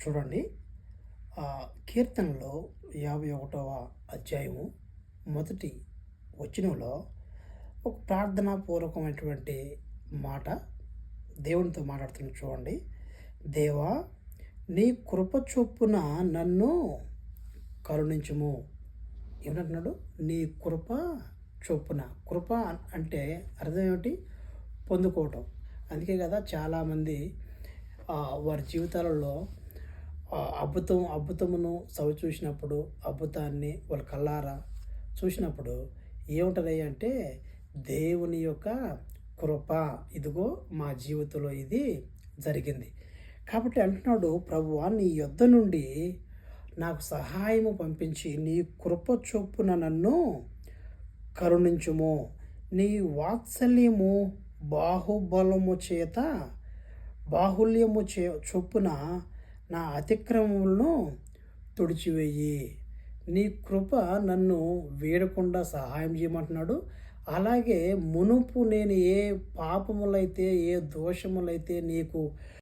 చూడండి. కీర్తనలో 51వ అధ్యాయము మొదటి వచనంలో ఒక ప్రార్థనాపూర్వకమైనటువంటి మాట దేవునితో మాట్లాడుతున్న చూడండి. దేవా, నీ కృప చొప్పున నన్ను కరుణించుము. ఏమంటున్నాడు? నీ కృప చొప్పున. కృప అంటే అర్థం ఏమిటి? పొందుకోవటం. అందుకే కదా చాలామంది వారి జీవితాలలో అద్భుతమును చూసినప్పుడు, అద్భుతాన్ని వాళ్ళ కళ్ళారా చూసినప్పుడు ఏముంటుంది అంటే, దేవుని యొక్క కృప, ఇదిగో మా జీవితంలో ఇది జరిగింది. కాబట్టి అంటున్నాడు, ప్రభువా, నీ యొద్ద నుండి నాకు సహాయము పంపించి నీ కృప చొప్పున నన్ను కరుణించుము. నీ వాత్సల్యము బాహుల్యము చొప్పున నా అతిక్రమములను తుడిచివేయి. నీ కృప నన్ను వేడకుండా సహాయం చేయమంటున్నాడు. అలాగే మునుపు నేను ఏ పాపములైతే, ఏ దోషములైతే నీకు